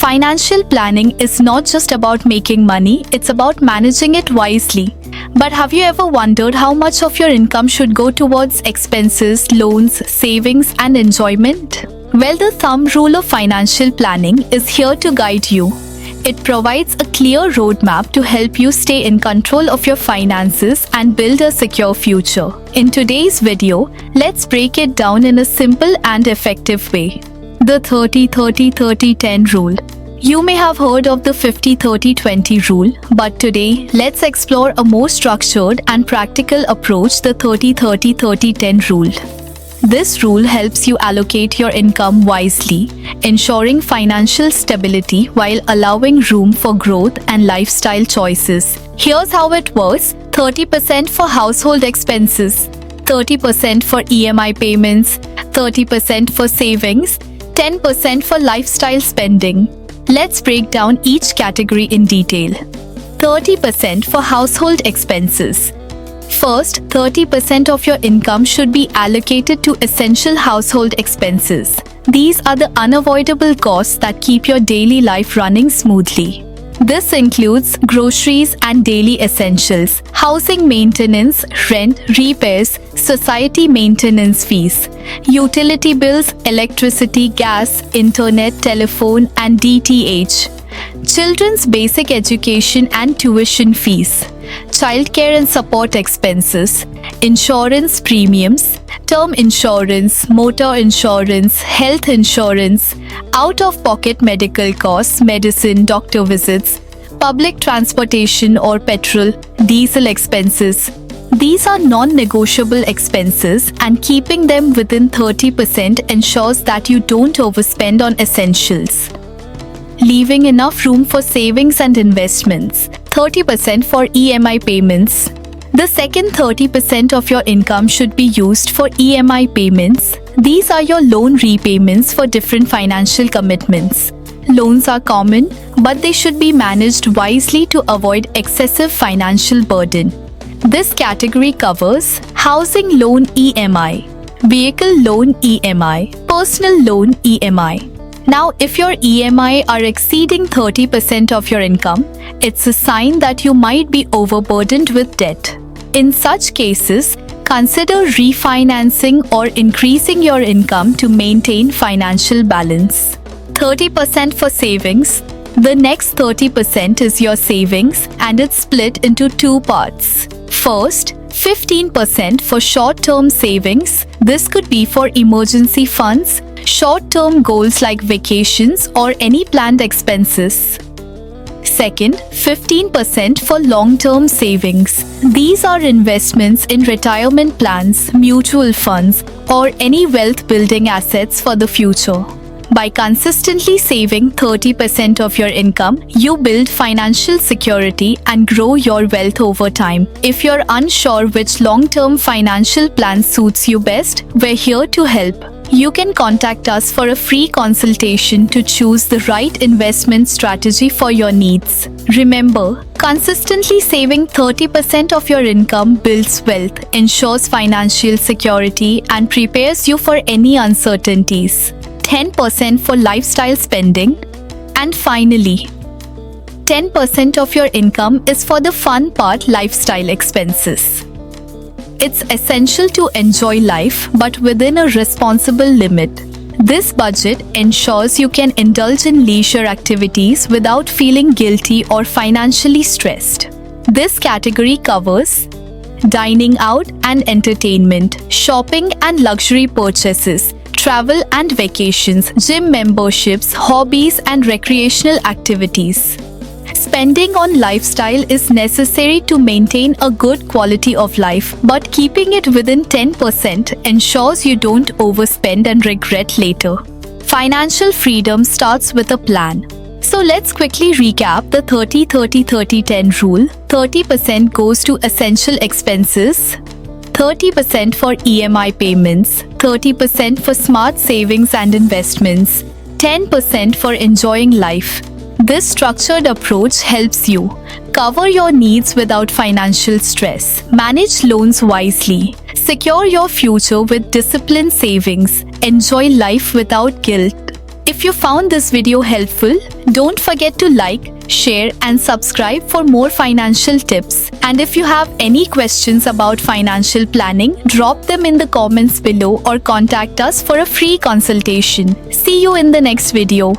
Financial planning is not just about making money, it's about managing it wisely. But have you ever wondered how much of your income should go towards expenses, loans, savings, and enjoyment? Well, the thumb rule of financial planning is here to guide you. It provides a clear roadmap to help you stay in control of your finances and build a secure future. In today's video, let's break it down in a simple and effective way. The 30-30-30-10 rule. You may have heard of the 50-30-20 rule, but today, let's explore a more structured and practical approach, the 30-30-30-10 rule. This rule helps you allocate your income wisely, ensuring financial stability while allowing room for growth and lifestyle choices. Here's how it works: 30% for household expenses, 30% for EMI payments, 30% for savings, 10% for lifestyle spending. Let's break down each category in detail. 30% for household expenses. First, 30% of your income should be allocated to essential household expenses. These are the unavoidable costs that keep your daily life running smoothly. This includes groceries and daily essentials, housing maintenance, rent, repairs, society maintenance fees, utility bills, electricity, gas, internet, telephone, and DTH, children's basic education and tuition fees, childcare and support expenses, insurance premiums, term insurance, motor insurance, health insurance, out-of-pocket medical costs, medicine, doctor visits, public transportation or petrol, diesel expenses. These are non-negotiable expenses, and keeping them within 30% ensures that you don't overspend on essentials. Leaving enough room for savings and investments. 30% for EMI payments. The second 30% of your income should be used for EMI payments. These are your loan repayments for different financial commitments. Loans are common, but they should be managed wisely to avoid excessive financial burden. This category covers housing loan EMI, vehicle loan EMI, personal loan EMI. Now, if your EMI are exceeding 30% of your income, it's a sign that you might be overburdened with debt. In such cases, consider refinancing or increasing your income to maintain financial balance. 30% for savings. The next 30% is your savings, and it's split into two parts. First, 15% for short-term savings. This could be for emergency funds, short-term goals like vacations or any planned expenses. Second, 15% for long-term savings. These are investments in retirement plans, mutual funds, or any wealth-building assets for the future. By consistently saving 30% of your income, you build financial security and grow your wealth over time. If you're unsure which long-term financial plan suits you best, we're here to help. You can contact us for a free consultation to choose the right investment strategy for your needs. Remember, consistently saving 30% of your income builds wealth, ensures financial security, and prepares you for any uncertainties. 10% for lifestyle spending. And finally, 10% of your income is for the fun part, lifestyle expenses. It's essential to enjoy life, but within a responsible limit. This budget ensures you can indulge in leisure activities without feeling guilty or financially stressed. This category covers dining out and entertainment, shopping and luxury purchases, travel and vacations, gym memberships, hobbies and recreational activities. Spending on lifestyle is necessary to maintain a good quality of life, but keeping it within 10% ensures you don't overspend and regret later. Financial freedom starts with a plan. So let's quickly recap the 30-30-30-10 rule. 30% goes to essential expenses, 30% for EMI payments, 30% for smart savings and investments, 10% for enjoying life. This structured approach helps you cover your needs without financial stress, manage loans wisely, secure your future with disciplined savings, enjoy life without guilt. If you found this video helpful, Don't forget to like, share and subscribe for more financial tips. And if you have any questions about financial planning, drop them in the comments below or contact us for a free consultation. See you in the next video.